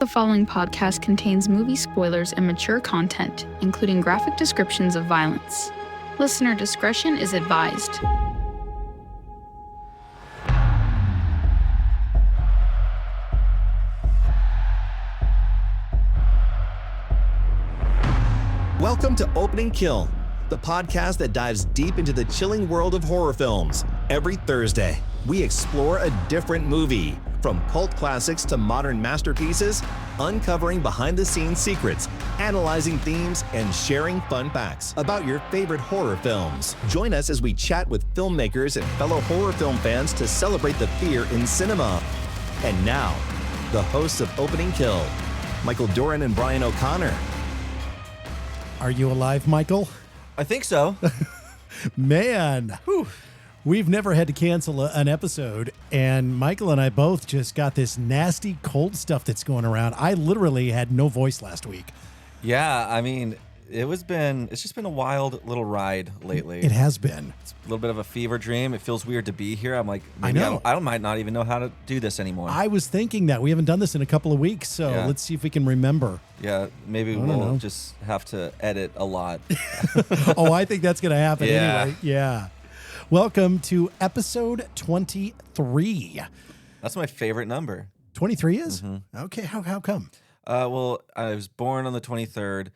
The following podcast contains movie spoilers and mature content, including graphic descriptions of violence. Listener discretion is advised. Welcome to Opening Kill, the podcast that dives deep into the chilling world of horror films. Every Thursday, we explore a different movie, from cult classics to modern masterpieces, uncovering behind-the-scenes secrets, analyzing themes, and sharing fun facts about your favorite horror films. Join us as we chat with filmmakers and fellow horror film fans to celebrate the fear in cinema. And now, the hosts of Opening Kill, Michael Doran and Brian O'Connor. Are you alive, Michael? I think so. Man, we've never had to cancel an episode, and Michael and I both just got this nasty cold stuff that's going around. I literally had no voice last week. Yeah, I mean, it's just been a wild little ride lately. It has been. It's a little bit of a fever dream. It feels weird to be here. I'm like, maybe I know. I might not even know how to do this anymore. I was thinking that. We haven't done this in a couple of weeks, so let's see if we can remember. Yeah, maybe we'll just have to edit a lot. Oh, I think that's going to happen Yeah. anyway. Yeah. Welcome to episode 23. That's my favorite number. 23 is? Okay, how come? Well, I was born on the 23rd,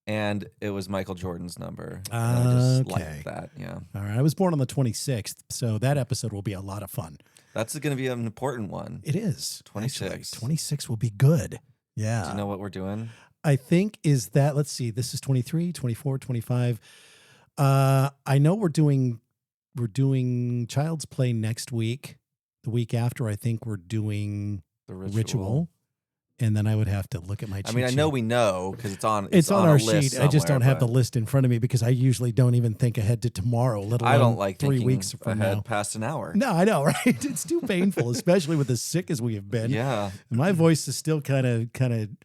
and it was Michael Jordan's number. I just like that, yeah. All right, I was born on the 26th, so that episode will be a lot of fun. That's going to be an important one. It is. 26. Actually, 26 will be good. Yeah. Do you know what we're doing? I think is that, let's see, this is 23, 24, 25. I know we're doing Child's Play next week. The week after, I think we're doing The Ritual. And then I would have to look at my cheat I mean, I sheet. know we know because it's on our a list sheet. I just don't somewhere, have the but list in front of me because I usually don't even think ahead to tomorrow, let alone I don't like 3 thinking weeks from ahead now. past an hour. No, I know, right? It's too painful, especially with as sick as we have been. Yeah. And my voice is still kind of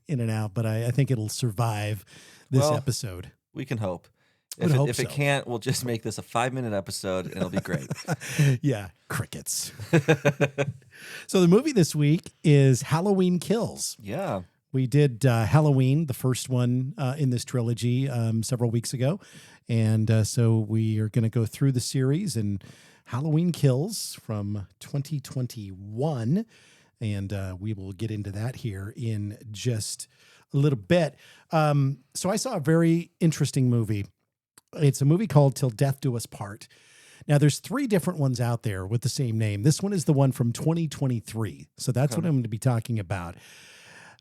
in and out, but I think it'll survive this episode. We can hope. Would hope If it so. can't, we'll just make this a 5-minute episode and it'll be great. Yeah, crickets. So the movie this week is Halloween Kills. Yeah. We did Halloween, the first one in this trilogy, several weeks ago. And so we are going to go through the series and Halloween Kills from 2021. And we will get into that here in just a little bit. So I saw a very interesting movie. It's a movie called Till Death Do Us Part. Now, there's 3 different ones out there with the same name. This one is the one from 2023. So that's what I'm going to be talking about.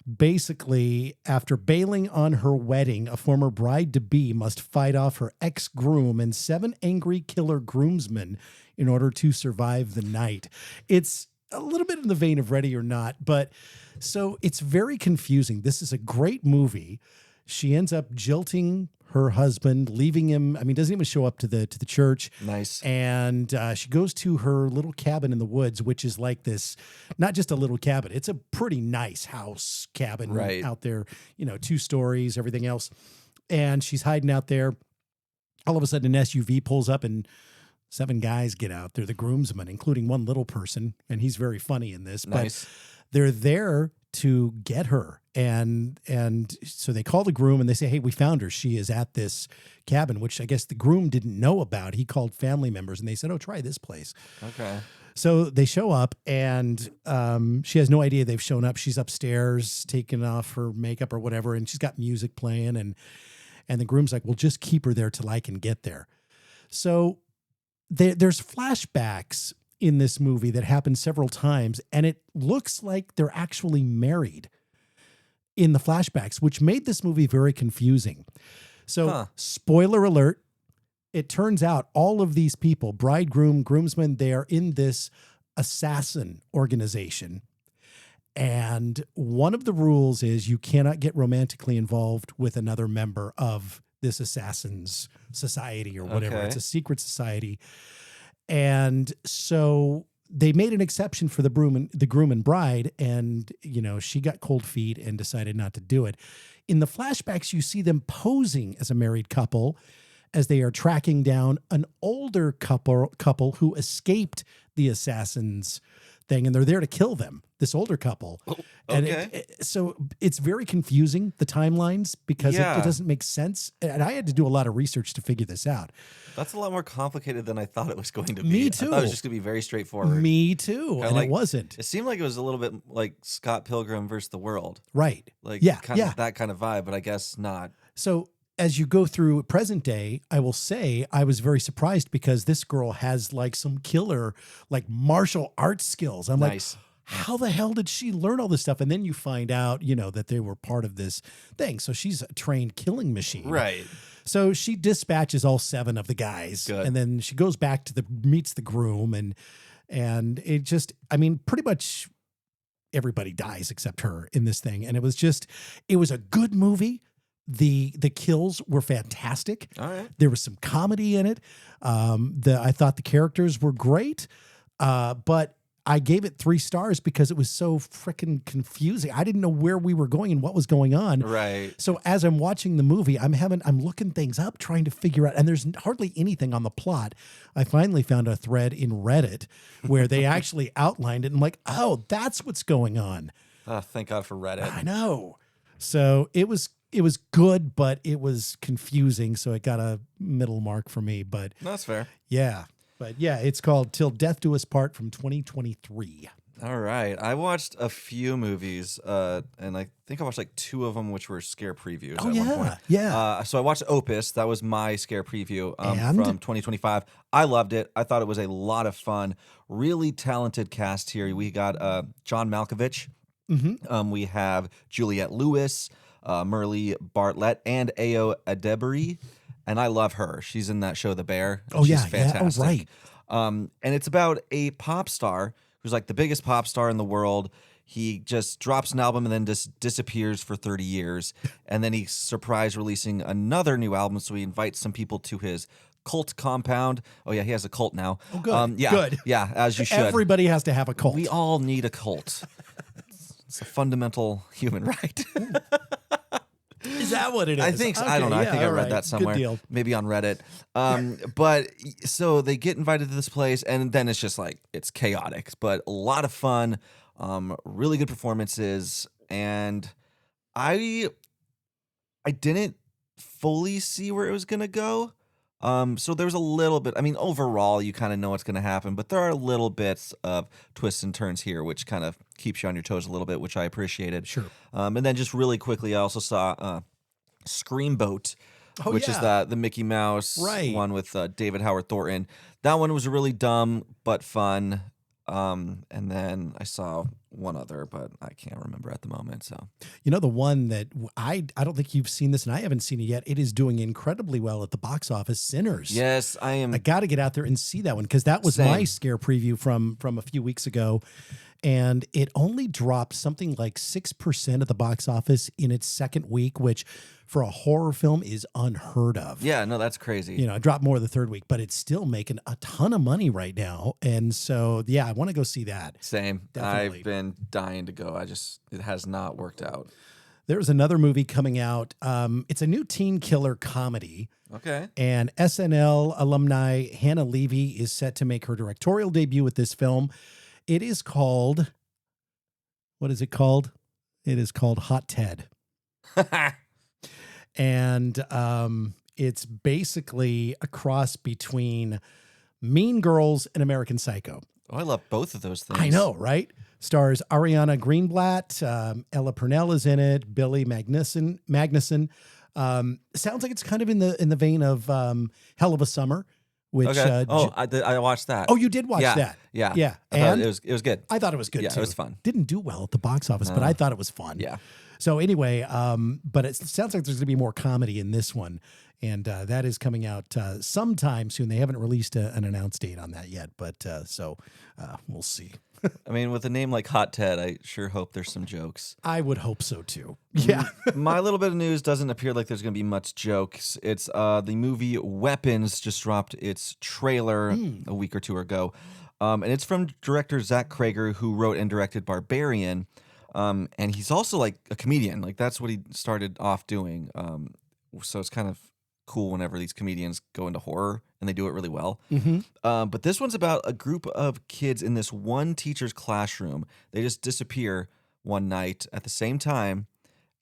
Basically, after bailing on her wedding, a former bride-to-be must fight off her ex-groom and 7 angry killer groomsmen in order to survive the night. It's a little bit in the vein of Ready or Not, but so it's very confusing. This is a great movie. She ends up jilting her husband, leaving him. I mean, doesn't even show up to the church. Nice. And she goes to her little cabin in the woods, which is like this, not just a little cabin. It's a pretty nice house cabin out there, 2 stories, everything else. And she's hiding out there. All of a sudden, an SUV pulls up and 7 guys get out. They're the groomsmen, including one little person. And he's very funny in this. Nice. But they're there to get her. And so they call the groom and they say, hey, we found her. She is at this cabin, which I guess the groom didn't know about. He called family members and they said, oh, try this place. Okay. So they show up and she has no idea they've shown up. She's upstairs taking off her makeup or whatever. And she's got music playing. And the groom's like, well, just keep her there till I can get there. So there's flashbacks in this movie that happen several times. And it looks like they're actually married in the flashbacks, which made this movie very confusing. So, spoiler alert, it turns out all of these people, bride, groom, groomsmen, they are in this assassin organization. And one of the rules is you cannot get romantically involved with another member of this assassin's society or whatever. Okay. It's a secret society. And so they made an exception for the groom and bride, and she got cold feet and decided not to do it. In the flashbacks, you see them posing as a married couple as they are tracking down an older couple who escaped the assassins thing, and they're there to kill them. this older couple. Oh, And okay. so it's very confusing, the timelines, because it doesn't make sense. And I had to do a lot of research to figure this out. That's a lot more complicated than I thought it was going to be. Me too. I thought it was just going to be very straightforward. Me too. Kinda And like- it wasn't. It seemed like it was a little bit like Scott Pilgrim versus the World. Right. Like Yeah, kind yeah. of that kind of vibe, but I guess not. So as you go through present day, I will say I was very surprised because this girl has like some killer, like martial arts skills. I'm Nice. like, how the hell did she learn all this stuff? And then you find out, that they were part of this thing. So she's a trained killing machine. Right. So she dispatches all 7 of the guys. Good. And then she goes back to meets the groom and it just, pretty much everybody dies except her in this thing. And it was a good movie. The kills were fantastic. All right. There was some comedy in it. I thought the characters were great, but I gave it 3 stars because it was so freaking confusing. I didn't know where we were going and what was going on. Right. So as I'm watching the movie, I'm looking things up, trying to figure out, and there's hardly anything on the plot. I finally found a thread in Reddit where they actually outlined it. And I'm like, oh, that's what's going on. Oh, thank God for Reddit. I know. So it was good, but it was confusing. So it got a middle mark for me. But No, that's fair. yeah, it's called Till Death Do Us Part from 2023. All right. I watched a few movies, and I think I watched like 2 of them, which were scare previews at one point. Yeah. So I watched Opus. That was my scare preview And? from 2025. I loved it. I thought it was a lot of fun. Really talented cast here. We got John Malkovich. Mm-hmm. We have Juliette Lewis, Merle Bartlett, and Ayo Edebiri. And I love her. She's in that show, The Bear. Oh, She's yeah. fantastic. Yeah. Oh, right. And it's about a pop star who's like the biggest pop star in the world. He just drops an album and then just disappears for 30 years. And then he's surprise releasing another new album. So he invites some people to his cult compound. Oh, yeah, he has a cult now. Oh, good. Yeah, Good. Yeah, as you should. Everybody has to have a cult. We all need a cult. It's a fundamental human right. Is that what it is? I think so. I Okay, don't know. I think I all read right. that somewhere. Good deal. Maybe on Reddit. But so they get invited to this place, and then it's just like it's chaotic, but a lot of fun. Really good performances, and I didn't fully see where it was gonna go. So there was a little bit. I mean, overall, you kind of know what's going to happen, but there are little bits of twists and turns here, which kind of keeps you on your toes a little bit, which I appreciated. Sure. And then just really quickly, I also saw Screamboat, Oh, which is yeah. the Mickey Mouse Right. one with David Howard Thornton. That one was really dumb but fun. And then I saw one other, but I can't remember at the moment. So The one that I don't think you've seen this, and I haven't seen it yet. It is doing incredibly well at the box office. Sinners. yes, I am. I got to get out there and see that one because that was my Same. scare preview from a few weeks ago, and it only dropped something like 6% of the box office in its second week, which for a horror film is unheard of. Yeah, no, that's crazy. It dropped more the third week, but it's still making a ton of money right now, and so yeah, I want to go see that. Same. Definitely. I've been dying to go. It has not worked out. There's another movie coming out. It's a new teen killer comedy. Okay. And SNL alumni Hannah Levy is set to make her directorial debut with this film. It is called, what is it called? It is called Hot Ted. And it's basically a cross between Mean Girls and American Psycho. Oh, I love both of those things. I know, right? Stars Ariana Greenblatt, Ella Purnell is in it, Billy Magnuson. Sounds like it's kind of in the vein of Hell of a Summer, which Okay. I watched that. oh, you did watch yeah. that. Yeah. Yeah. I thought And it was good. I thought it was good Yeah, too. it was fun. Didn't do well at the box office, but I thought it was fun. Yeah. So anyway, but it sounds like there's going to be more comedy in this one. And that is coming out sometime soon. They haven't released an announced date on that yet, but so we'll see. I mean, with a name like Hot Ted, I sure hope there's some jokes. I would hope so too. Yeah. My little bit of news doesn't appear like there's going to be much jokes. It's the movie Weapons just dropped its trailer a week or two ago. And it's from director Zach Krager, who wrote and directed Barbarian. And he's also like a comedian. Like that's what he started off doing. So it's kind of cool whenever these comedians go into horror, and they do it really well. Mm-hmm. But this one's about a group of kids in this one teacher's classroom. They just disappear one night at the same time,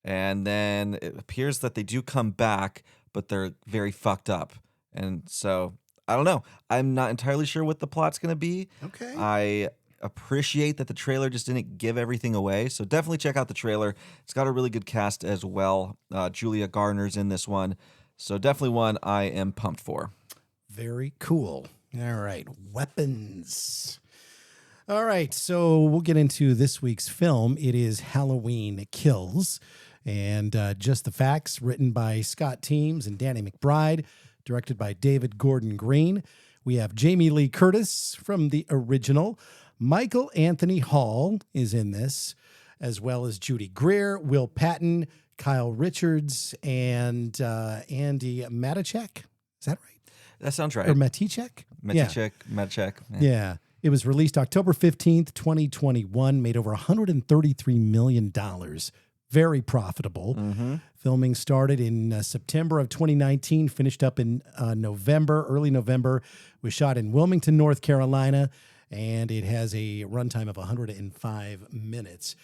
and then it appears that they do come back, but they're very fucked up. And so, I don't know. I'm not entirely sure what the plot's going to be. Okay. I appreciate that the trailer just didn't give everything away, so definitely check out the trailer. It's got a really good cast as well. Julia Garner's in this one, so definitely one I am pumped for. Very cool. All right. Weapons. All right. So we'll get into this week's film. It is Halloween Kills. And just the facts, written by Scott Teems and Danny McBride, directed by David Gordon Green. We have Jamie Lee Curtis from the original. Michael Anthony Hall is in this, as well as Judy Greer, Will Patton, Kyle Richards, and Andy Matichek. Is that right? That sounds right. Or Matichek? Matichek. Yeah. It was released October 15th, 2021, made over $133 million. Very profitable. Mm-hmm. Filming started in September of 2019, finished up in early November. Was shot in Wilmington, North Carolina, and it has a runtime of 105 minutes.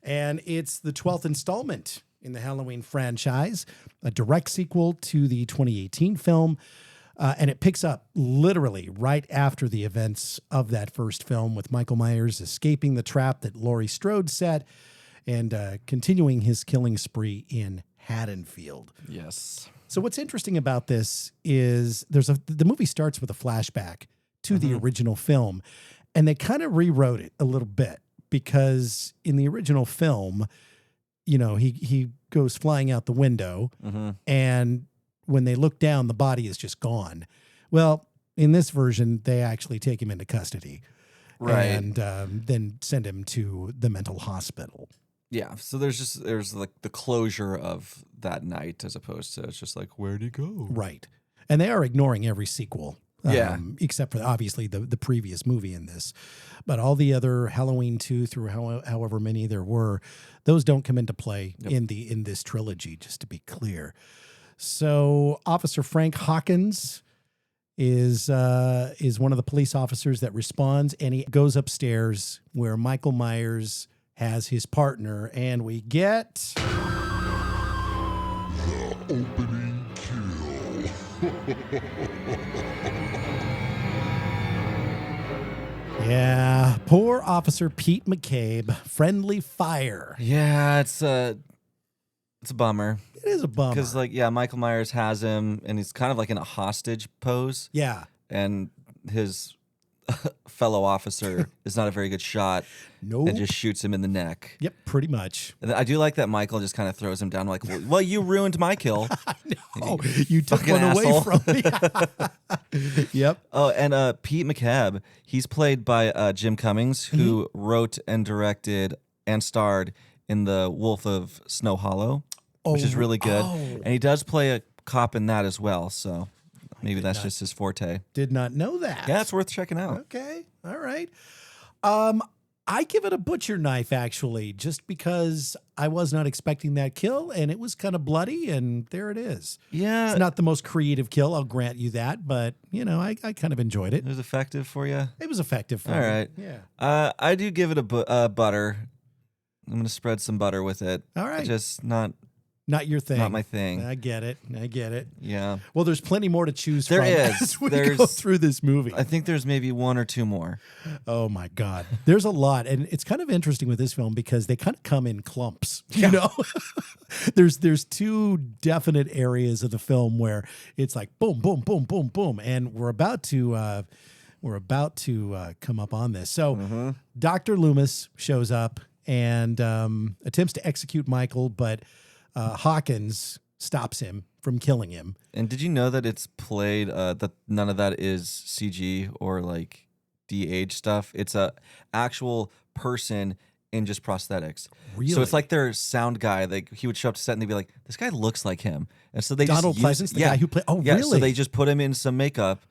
And it's the 12th installment in the Halloween franchise, a direct sequel to the 2018 film. And it picks up literally right after the events of that first film, with Michael Myers escaping the trap that Laurie Strode set and continuing his killing spree in Haddonfield. Yes. So what's interesting about this is the movie starts with a flashback to the original film, and they kind of rewrote it a little bit, because in the original film, he goes flying out the window, and when they look down, the body is just gone. Well, in this version, they actually take him into custody, right, and then send him to the mental hospital. Yeah, so there's like the closure of that night, as opposed to it's just like, where'd he go? Right. And they are ignoring every sequel. Except for obviously the previous movie in this. But all the other Halloween 2 through however many there were, those don't come into play in this trilogy, just to be clear. So Officer Frank Hawkins is one of the police officers that responds, and he goes upstairs where Michael Myers has his partner, and we get the opening kill. Yeah, poor Officer Pete McCabe, friendly fire. Yeah, it's a bummer. It is a bummer. Because, Michael Myers has him, and he's kind of like in a hostage pose. Yeah. And his fellow officer is not a very good shot. Nope. And just shoots him in the neck. Yep, pretty much. And I do like that Michael just kind of throws him down like, well, you ruined my kill. I know. You took Fucking one asshole. away from me. Yep. Oh, and Pete McCabe, he's played by Jim Cummings, who wrote and directed and starred in The Wolf of Snow Hollow, which is really good. And he does play a cop in that as well, so maybe that's just his forte. Did not know that. Yeah, it's worth checking out. Okay. All right. I give it a butcher knife, actually, just because I was not expecting that kill, and it was kind of bloody, and there it is. Yeah. It's not the most creative kill, I'll grant you that, but, I kind of enjoyed it. It was effective for you? It was effective for All me. right. Yeah. I do give it a butter. I'm going to spread some butter with it. All right. Just not your thing. Not my thing. I get it. Yeah. Well, there's plenty more to choose There from is. as we go through this movie. I think there's maybe one or two more. Oh my God. There's a lot. And it's kind of interesting with this film because they kind of come in clumps, There's two definite areas of the film where it's like boom, boom, boom, boom, boom. And we're about to come up on this. So Dr. Loomis shows up and attempts to execute Michael, but Hawkins stops him from killing him. And did you know that it's played, that none of that is CG or like de-age stuff? It's a actual person in just prosthetics. Really? So it's like their sound guy. He would show up to set and they'd be like, this guy looks like him. And so they Donald just Pleasance, the guy who played. Oh, really? So they just put him in some makeup.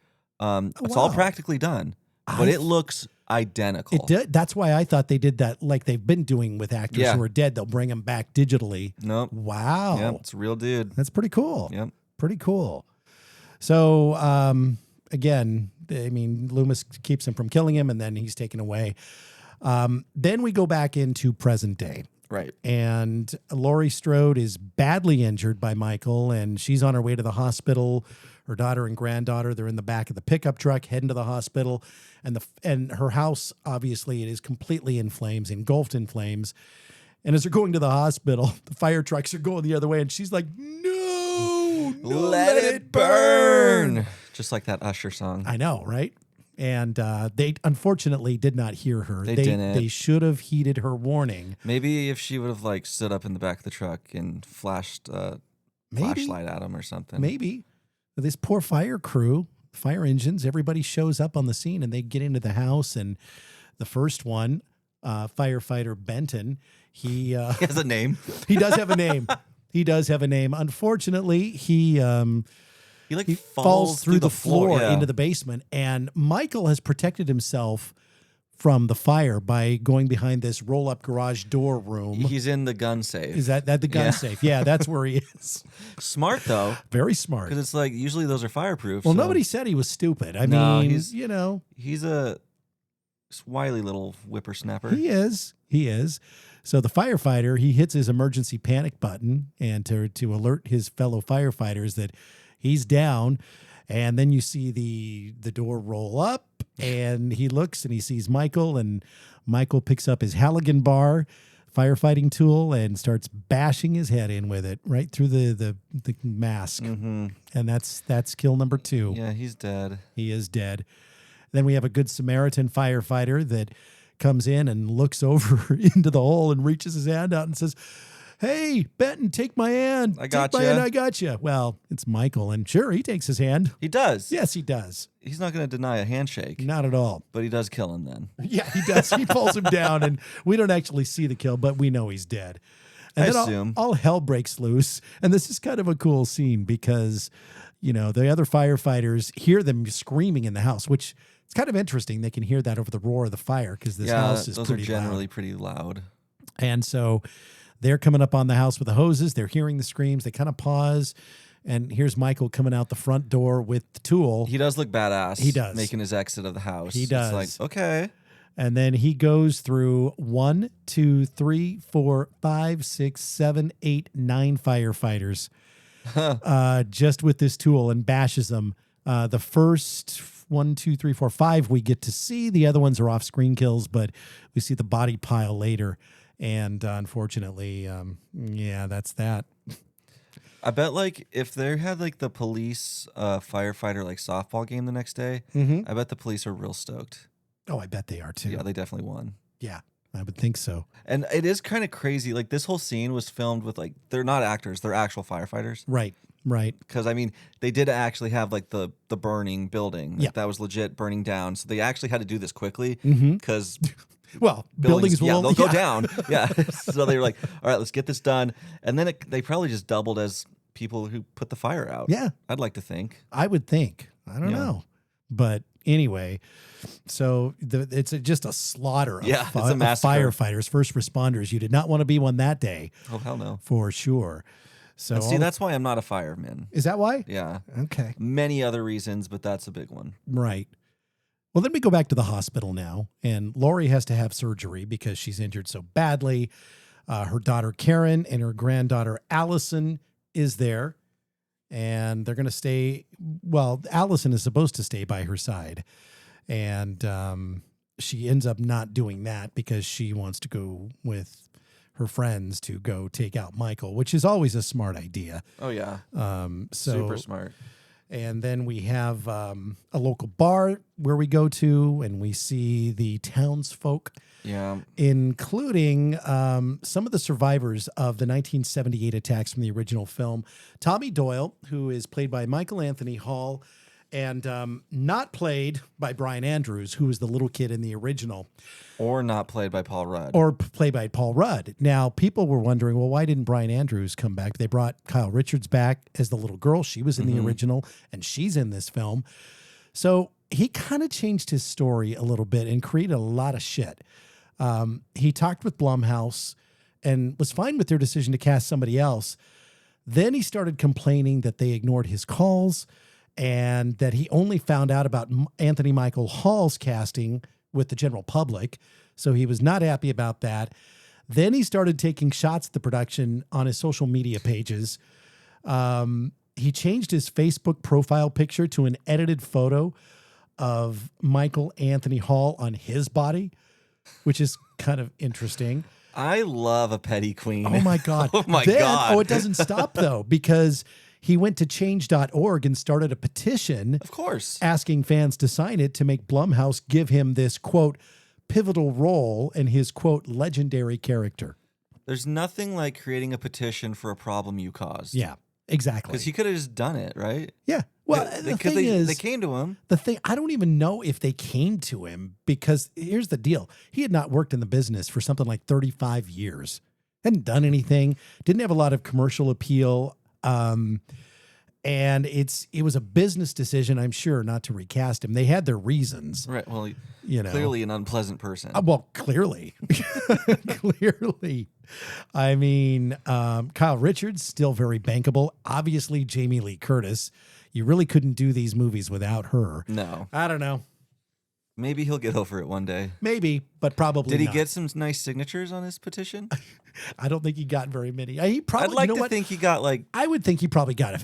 It's all practically done, but it looks identical. It did. That's why I thought they did that, like they've been doing with actors who are dead. They'll bring them back digitally. Nope. Wow. Yep, it's a real dude. That's pretty cool. Yep. Pretty cool. So, again, I mean, Loomis keeps him from killing him, and then he's taken away. Then we go back into present day. Right. And Laurie Strode is badly injured by Michael, and she's on her way to the hospital. Her daughter and granddaughter, they're in the back of the pickup truck heading to the hospital. And her house, obviously, it is completely in flames, engulfed in flames. And as they're going to the hospital, the fire trucks are going the other way, and she's like, no, let it burn. Just like that Usher song. I know, right? And they unfortunately did not hear her. They didn't. They should have heeded her warning. Maybe if she would have like stood up in the back of the truck and flashed a flashlight at him or something. Maybe. This poor fire crew, fire engines, everybody shows up on the scene and they get into the house. And the first one, firefighter Benton, he has a name. He does have a name. He does have a name. Unfortunately, he falls through the floor yeah. into the basement. And Michael has protected himself from the fire by going behind this roll-up garage door room. He's in the gun safe. Is that the gun safe? Yeah, that's where he is. Smart, though. Very smart. Because it's like, usually those are fireproof. Well, so. nobody said he was stupid. I No, mean, he's a wily little whippersnapper. He is. So the firefighter, he hits his emergency panic button and to alert his fellow firefighters that he's down. And then you see the door roll up and he looks and he sees Michael, and Michael picks up his Halligan bar firefighting tool and starts bashing his head in with it right through the mask. Mm-hmm. And that's kill number 2. Yeah, he's dead. He is dead. Then we have a good Samaritan firefighter that comes in and looks over into the hole and reaches his hand out and says, "Hey, Benton, take my hand. I got Take my you. hand, I got you." Well, it's Michael, and sure, he takes his hand. He does. Yes, he does. He's not going to deny a handshake. Not at all. But he does kill him then. Yeah, he does. He pulls him down, and we don't actually see the kill, but we know he's dead. And I then assume. all hell breaks loose, and this is kind of a cool scene because, the other firefighters hear them screaming in the house, which it's kind of interesting. They can hear that over the roar of the fire because this house is those pretty are generally loud. pretty loud. And so they're coming up on the house with the hoses. They're hearing the screams. They kind of pause. And here's Michael coming out the front door with the tool. He does look badass. He does. Making his exit of the house. He does. It's like, okay. And then he goes through 1, 2, 3, 4, 5, 6, 7, 8, 9 firefighters just with this tool and bashes them. The first 1, 2, 3, 4, 5 we get to see. The other ones are off-screen kills, but we see the body pile later. And unfortunately, that's that. I bet if they had the police firefighter softball game the next day, I bet the police are real stoked. Oh, I bet they are too. Yeah, they definitely won. Yeah, I would think so. And it is kind of crazy. This whole scene was filmed with they're not actors, they're actual firefighters. Right. Because they did actually have the burning building. Yeah. That was legit burning down. So they actually had to do this quickly because well, buildings will they'll go down. Yeah. So they were like, all right, let's get this done. And then they probably just doubled as people who put the fire out. Yeah. I'd like to think. I would think. I don't know. But anyway, so it's just a slaughter of, it's a of massacre. firefighters, first responders. You did not want to be one that day. Oh, hell no. For sure. So And see, that's why I'm not a fireman. Is that why? Yeah. Okay. Many other reasons, but that's a big one. Right. Well, then we go back to the hospital now, and Laurie has to have surgery because she's injured so badly. Her daughter Karen and her granddaughter Allison is there, and they're going to stay. Well, Allison is supposed to stay by her side, and she ends up not doing that because she wants to go with her friends to go take out Michael, which is always a smart idea. Oh, yeah. Super smart. And then we have a local bar where we go to, and we see the townsfolk, including some of the survivors of the 1978 attacks from the original film. Tommy Doyle, who is played by Michael Anthony Hall, and not played by Brian Andrews, who was the little kid in the original. Or not played by Paul Rudd. Or played by Paul Rudd. Now, people were wondering, well, why didn't Brian Andrews come back? They brought Kyle Richards back as the little girl. She was in the original, and she's in this film. So he kind of changed his story a little bit and created a lot of shit. He talked with Blumhouse and was fine with their decision to cast somebody else. Then he started complaining that they ignored his calls and that he only found out about Anthony Michael Hall's casting with the general public. So he was not happy about that. Then he started taking shots at the production on his social media pages. He changed his Facebook profile picture to an edited photo of Michael Anthony Hall on his body, which is kind of interesting. I love a petty queen. Oh my God. Oh my God. Oh, it doesn't stop though, because he went to change.org and started a petition. Of course. Asking fans to sign it to make Blumhouse give him this, quote, pivotal role in his, quote, legendary character. There's nothing like creating a petition for a problem you caused. Yeah, exactly. Because he could have just done it, right? Yeah. Well, the thing is, they came to him. I don't even know if they came to him, because here's the deal. He had not worked in the business for something like 35 years. Hadn't done anything. Didn't have a lot of commercial appeal. And it was a business decision, I'm sure, not to recast him. They had their reasons. Right. Well, clearly an unpleasant person. Well, clearly. Clearly. I mean, Kyle Richards, still very bankable. Obviously, Jamie Lee Curtis. You really couldn't do these movies without her. No. I don't know. Maybe he'll get over it one day. Maybe, but probably Did he not. get some nice signatures on his petition? I don't think he got very many. He probably, I'd like to think he got like... I would think he probably got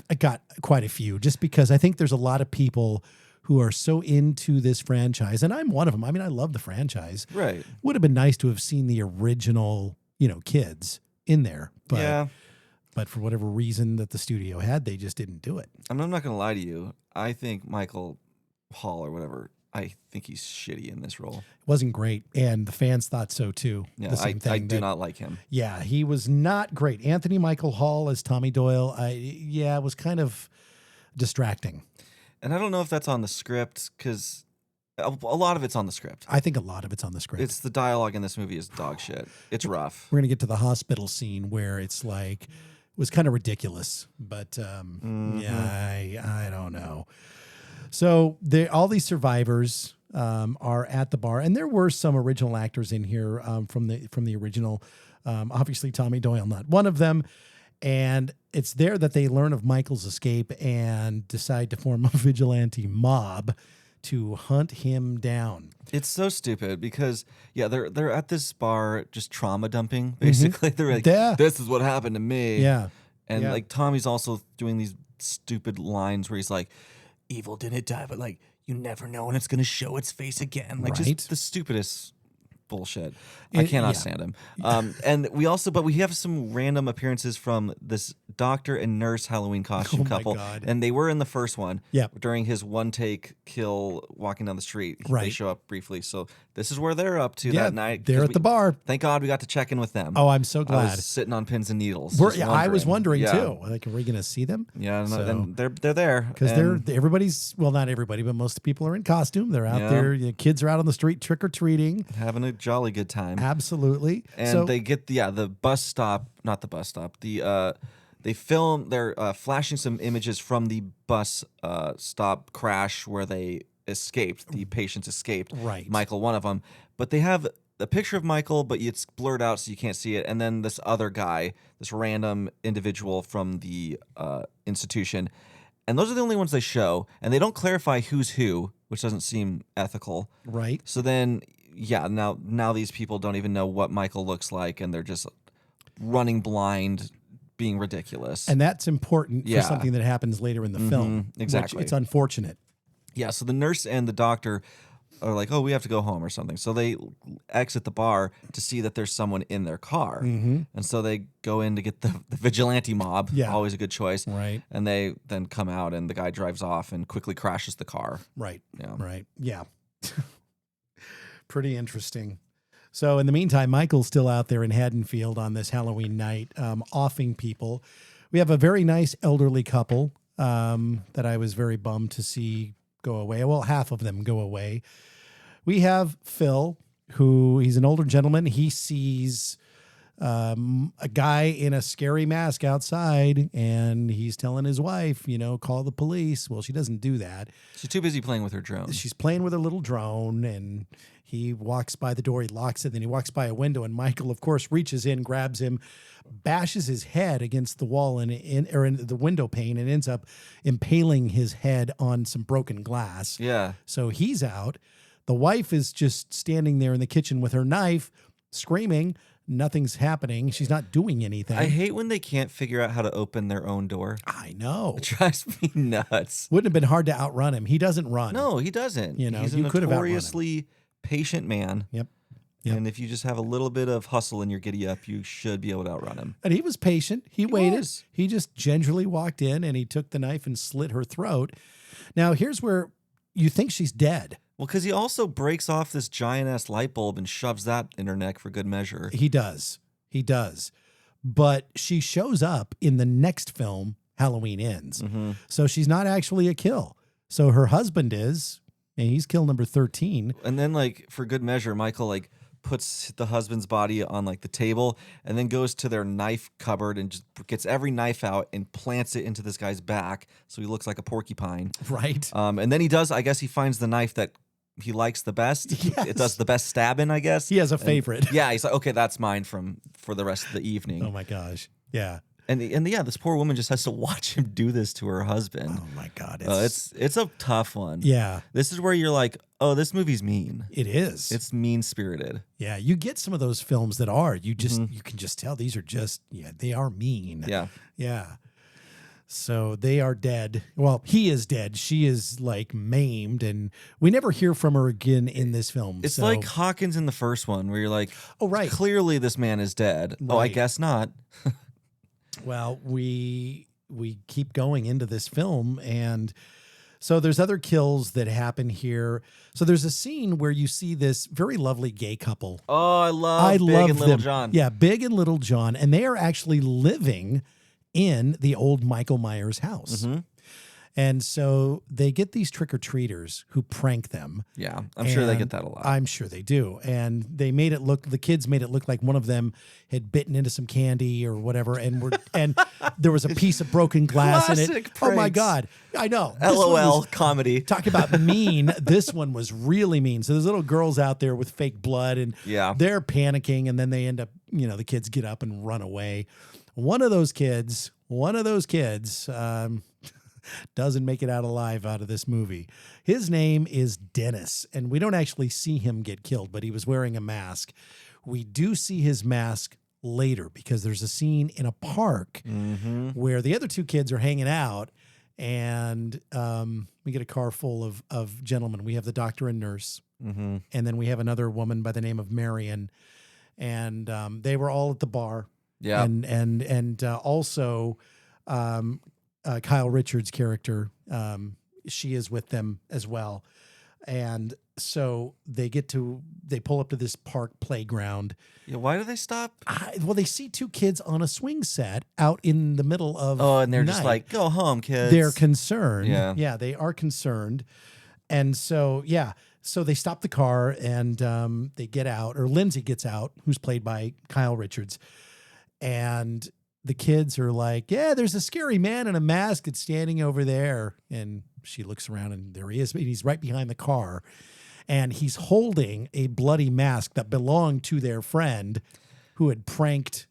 quite a few, just because I think there's a lot of people who are so into this franchise, and I'm one of them. I mean, I love the franchise. Right. Would have been nice to have seen the original, kids in there. But, yeah. But for whatever reason that the studio had, they just didn't do it. I'm not going to lie to you. I think Michael Hall or whatever, I think he's shitty in this role. It wasn't great, and the fans thought so too. Yeah, the same thing. I do not like him. Yeah, he was not great. Anthony Michael Hall as Tommy Doyle, it was kind of distracting. And I don't know if that's on the script, because a lot of it's on the script. I think a lot of it's on the script. It's the dialogue in this movie is dog shit. It's rough. We're going to get to the hospital scene where it's like, it was kind of ridiculous, but yeah, I don't know. So all these survivors are at the bar, and there were some original actors in here from the original. Obviously, Tommy Doyle, not one of them. And it's there that they learn of Michael's escape and decide to form a vigilante mob to hunt him down. It's so stupid because they're at this bar just trauma dumping basically. They're like, this is what happened to me. Yeah. And like Tommy's also doing these stupid lines where he's like, evil didn't die, but like you never know when it's going to show its face again. Like just the stupidest bullshit. I cannot stand him. And we have some random appearances from this doctor and nurse Halloween costume couple. God. And they were in the first one. Yeah. During his one take kill walking down the street. Right. They show up briefly. So this is where they're up to that night. They're at the bar. Thank God we got to check in with them. Oh, I'm so glad. I was sitting on pins and needles. I was wondering too. Like, are we going to see them? Yeah, and they're there because not everybody, but most people are in costume. They're out there. The kids are out on the street trick or treating, having a jolly good time. Absolutely. And they get the bus stop, not the bus stop. They film. They're flashing some images from the bus stop crash where they escaped. The patients escaped. Right. Michael, one of them. But they have a picture of Michael, but it's blurred out so you can't see it. And then this other guy, this random individual from the institution. And those are the only ones they show. And they don't clarify who's who, which doesn't seem ethical. Right. So then, now these people don't even know what Michael looks like, and they're just running blind, being ridiculous. And that's important for something that happens later in the film. Exactly. It's unfortunate. Yeah, so the nurse and the doctor are like, oh, we have to go home or something. So they exit the bar to see that there's someone in their car. And so they go in to get the vigilante mob. Yeah. Always a good choice. Right. And they then come out, and the guy drives off and quickly crashes the car. Right. Yeah. Right. Yeah. Pretty interesting. So in the meantime, Michael's still out there in Haddonfield on this Halloween night, offing people. We have a very nice elderly couple that I was very bummed to see go away. Well, half of them go away. We have Phil, who he's an older gentleman. He sees a guy in a scary mask outside, and he's telling his wife, call the police. Well, she doesn't do that. She's too busy playing with her drone. She's playing with her little drone, and he walks by the door, he locks it, then he walks by a window, and Michael, of course, reaches in, grabs him, bashes his head against the wall in the window pane, and ends up impaling his head on some broken glass. Yeah. So he's out. The wife is just standing there in the kitchen with her knife, screaming. Nothing's happening. She's not doing anything. I hate when they can't figure out how to open their own door. I know. It drives me nuts. Wouldn't have been hard to outrun him. He doesn't run. No, he doesn't. He's a you could have outrun him. notoriously patient man. Yep. And if you just have a little bit of hustle in your giddy up, you should be able to outrun him. And he was patient. He waited. was. He just gingerly walked in and he took the knife and slit her throat. Now, here's where you think she's dead. Well, because he also breaks off this giant-ass light bulb and shoves that in her neck for good measure. He does. He does. But she shows up in the next film, Halloween Ends. Mm-hmm. So she's not actually a kill. So her husband is, and he's kill number 13. And then, like, for good measure, Michael, like, puts the husband's body on, like, the table and then goes to their knife cupboard and just gets every knife out and plants it into this guy's back so he looks like a porcupine. Right. And then he finds the knife that he likes the best. Yes. It does the best stabbing, I guess. He has a favorite. Yeah, he's like, okay, that's mine for the rest of the evening. Oh my gosh. Yeah. And yeah, this poor woman just has to watch him do this to her husband. Oh my God. It's a tough one. Yeah. This is where you're like, oh, this movie's mean. It is. It's mean spirited. Yeah. You get some of those films that are, you can just tell these are just, they are mean. Yeah. Yeah. So they are dead. Well, he is dead. She is like maimed, and we never hear from her again in this film. It's like Hawkins in the first one where you're like, oh, right. Clearly this man is dead. Oh, I Right. guess not. Well, we keep going into this film, and so there's other kills that happen here. So there's a scene where you see this very lovely gay couple. Oh, I love Big and Little them. John. Yeah, Big and Little John, and they are actually living in the old Michael Myers house. Mm-hmm. And so they get these trick-or-treaters who prank them. Yeah, I'm sure they And get that a lot. I'm sure they do. And the kids made it look like one of them had bitten into some candy or whatever. And there was a piece of broken glass in it. Classic Oh my pranks. God. I know. This one LOL was- comedy. Talk about mean. This one was really mean. So there's little girls out there with fake blood, and Yeah. they're panicking, and then they end up, the kids get up and run away. One of those kids doesn't make it out alive out of this movie. His name is Dennis, and we don't actually see him get killed, but he was wearing a mask. We do see his mask later because there's a scene in a park where the other two kids are hanging out, and we get a car full of gentlemen. We have the doctor and nurse, and then we have another woman by the name of Marion, and they were all at the bar. Yeah. And also Kyle Richards' character, she is with them as well. And so they pull up to this park playground. Yeah, why do they stop? Well, they see two kids on a swing set out in the middle of And they're just night. like, go home, kids. They're concerned. Yeah. Yeah, they are concerned. And so, so they stop the car and they get out, or Lindsay gets out, who's played by Kyle Richards. And the kids are like, yeah, there's a scary man in a mask that's standing over there. And she looks around and there he is. And he's right behind the car. And he's holding a bloody mask that belonged to their friend who had pranked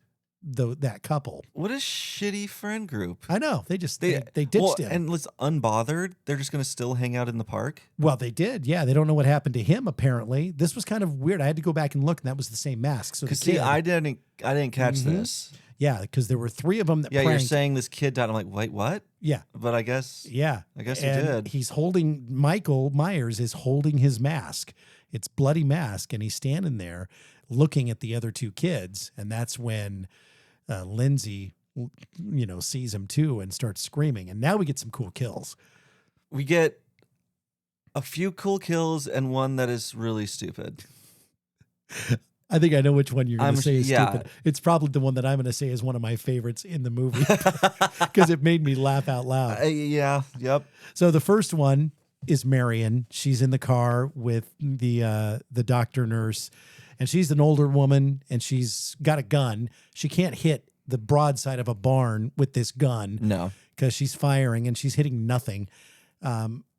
that couple. What a shitty friend group. I know. They ditched him. And was unbothered. They're just going to still hang out in the park. Well, they did. Yeah. They don't know what happened to him, apparently. This was kind of weird. I had to go back and look, and that was the same mask. So Because see, I didn't catch this. Yeah, because there were three of them that Yeah, pranked. you're saying this kid died. I'm like, wait, what? Yeah. But I guess He did. He's holding, Michael Myers is holding his mask. It's bloody mask, and he's standing there looking at the other two kids, and that's when Lindsay, sees him too and starts screaming. And now we get some cool kills. We get a few cool kills and one that is really stupid. I think I know which one you're going to say is yeah. stupid. It's probably the one that I'm going to say is one of my favorites in the movie because it made me laugh out loud. Yeah, yep. So the first one is Marion. She's in the car with the doctor nurse, And she's an older woman, and she's got a gun. She can't hit the broadside of a barn with this gun. No. Because she's firing, and she's hitting nothing.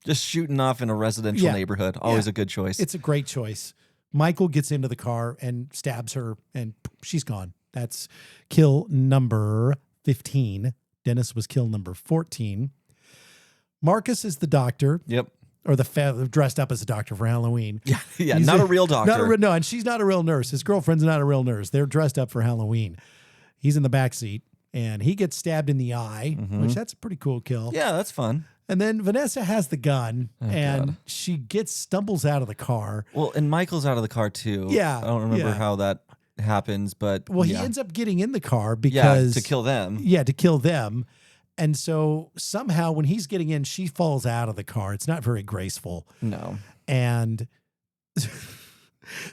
Just shooting off in a residential neighborhood. Always a good choice. It's a great choice. Michael gets into the car and stabs her, and she's gone. That's kill number 15. Dennis was kill number 14. Marcus is the doctor. Yep. Or dressed up as a doctor for Halloween. Yeah, he's not a real doctor. No, and she's not a real nurse. His girlfriend's not a real nurse. They're dressed up for Halloween. He's in the back seat, and he gets stabbed in the eye, which that's a pretty cool kill. Yeah, that's fun. And then Vanessa has the gun, and she stumbles out of the car. Well, and Michael's out of the car too. Yeah. I don't remember how that happens, but he ends up getting in the car because to kill them. Yeah, to kill them. And so somehow when he's getting in, she falls out of the car. It's not very graceful. No. And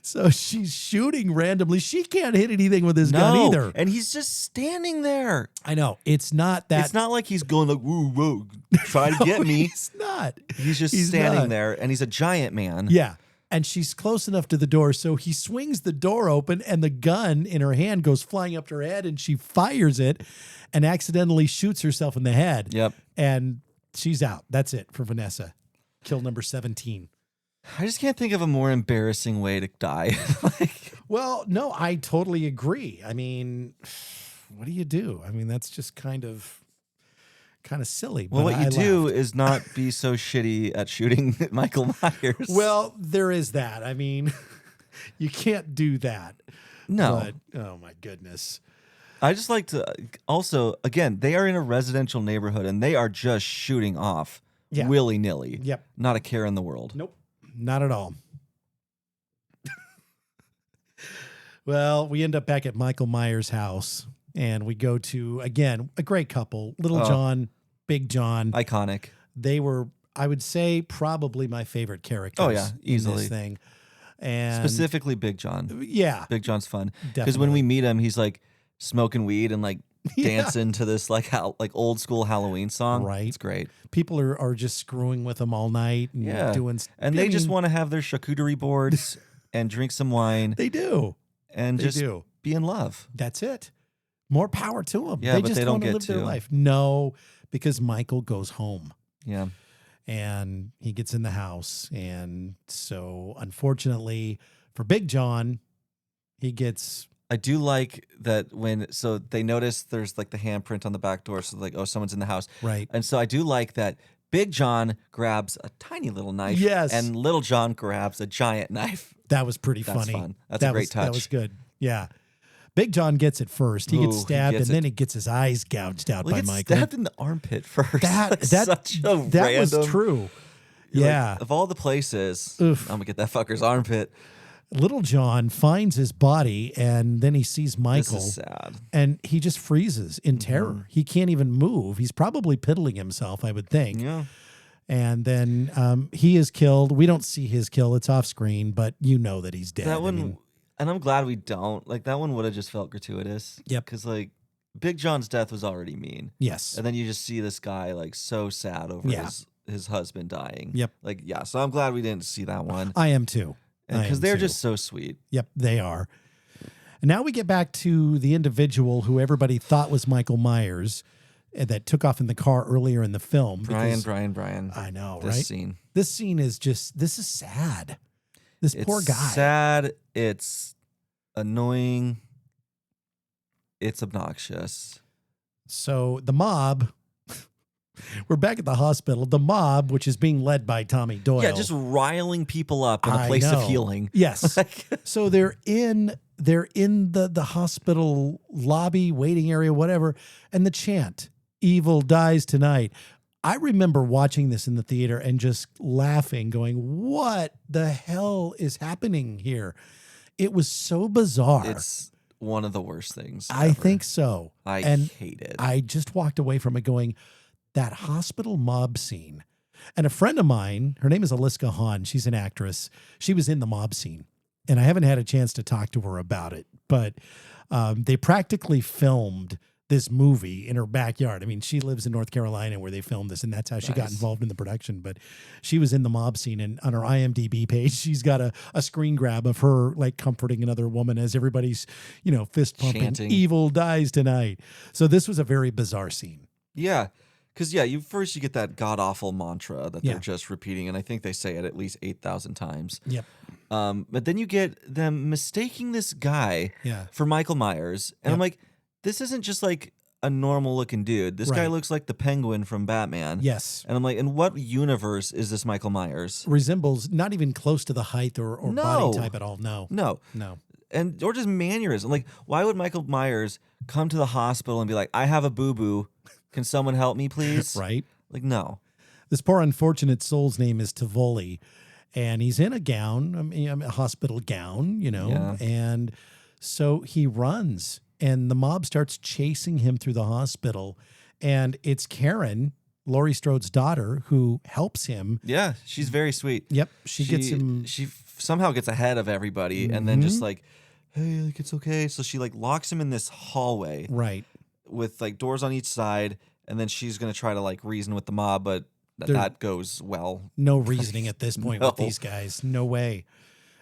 so she's shooting randomly. She can't hit anything with his gun either. And he's just standing there. I know. It's not that. It's not like he's going like, woo, whoa, try to get me. He's not. He's just standing there, and he's a giant man. Yeah. And she's close enough to the door, so he swings the door open, and the gun in her hand goes flying up to her head, and she fires it and accidentally shoots herself in the head. Yep. And she's out. That's it for Vanessa. Kill number 17. I just can't think of a more embarrassing way to die. Well, no, I totally agree. I mean, what do you do? I mean, that's just kind of silly. Well, but what you do is not be so shitty at shooting Michael Myers. Well, there is that. I mean, you can't do that. No. But, oh, my goodness. I just like to also, again, they are in a residential neighborhood, and they are just shooting off willy-nilly. Yep. Not a care in the world. Nope. Not at all. Well, we end up back at Michael Myers' house, and we go to, again, a great couple, Little John, Big John. Iconic. They were, I would say, probably my favorite characters. Oh, yeah, easily. In this thing. And Specifically Big John. Yeah. Big John's fun. Because when we meet him, he's like smoking weed and like dancing to this like old school Halloween song. Right. It's great. People are just screwing with him all night and doing. And they just want to have their charcuterie boards and drink some wine. They do. And just be in love. That's it. More power to them. Yeah, they but just they don't want to get live their to. life. No, because Michael goes home. Yeah. And he gets in the house. And so, unfortunately, for Big John, he gets. I do like that so they notice there's like the handprint on the back door. So like, oh, someone's in the house. Right. And so I do like that Big John grabs a tiny little knife. Yes. And Little John grabs a giant knife. That was pretty That's funny. fun. That's a great touch. That was good. Yeah. Big John gets it first. He gets stabbed, and then he gets his eyes gouged out by Michael. Stabbed in the armpit first. That was true. Yeah. Of all the places, Oof. I'm gonna get that fucker's armpit. Little John finds his body, and then he sees Michael. This is sad. And he just freezes in terror. He can't even move. He's probably piddling himself, I would think. Yeah. And then he is killed. We don't see his kill. It's off screen, but you know that he's dead. That one, and I'm glad we don't. Like, that one would have just felt gratuitous. Yep. Because, like, Big John's death was already mean. Yes. And then you just see this guy, like, so sad over his husband dying. Yep. Like, yeah. So I'm glad we didn't see that one. I am too. Because they're just so sweet. Yep, they are. And now we get back to the individual who everybody thought was Michael Myers that took off in the car earlier in the film. Brian. I know, this right? Scene. This scene is this is sad. This poor guy. It's sad. It's annoying. It's obnoxious. So the mob... We're back at the hospital. The mob, which is being led by Tommy Doyle. Yeah, just riling people up in a place of healing. Yes. So they're in the hospital lobby, waiting area, whatever, and the chant, "Evil dies tonight." I remember watching this in the theater and just laughing, going, "What the hell is happening here?" It was so bizarre. It's one of the worst things I ever. think so. I hate it. I just walked away from it going, that hospital mob scene. And a friend of mine, her name is Aliska Hahn. She's an actress. She was in the mob scene. And I haven't had a chance to talk to her about it. But they practically filmed this movie in her backyard. I mean, she lives in North Carolina where they filmed this, and that's how she got involved in the production. But she was in the mob scene, and on her IMDb page, she's got a screen grab of her like comforting another woman as everybody's, fist pumping, Chanting. "Evil dies tonight." So this was a very bizarre scene. Yeah. Because, you get that god-awful mantra that Yeah. they're just repeating, and I think they say it at least 8,000 times. Yep. But then you get them mistaking this guy Yeah. for Michael Myers, and Yep. I'm like, this isn't just like a normal-looking dude. This guy Right. looks like the Penguin from Batman. Yes. And I'm like, in what universe is this Michael Myers? Resembles not even close to the height or No. body type at all. No. No. No. Or just mannerism. Like, why would Michael Myers come to the hospital and be like, I have a boo-boo. Can someone help me, please? Right. Like, no. This poor unfortunate soul's name is Tivoli, and he's in a gown, a hospital gown, Yeah. and so he runs, and the mob starts chasing him through the hospital, and it's Karen, Laurie Strode's daughter, who helps him. Yeah, she's very sweet. Yep, she gets him. She somehow gets ahead of everybody, and then just like, hey, like it's okay. So she like locks him in this hallway Right. with like doors on each side, and then she's gonna try to like reason with the mob, but that goes well. No reasoning at this point with No. these guys. No way.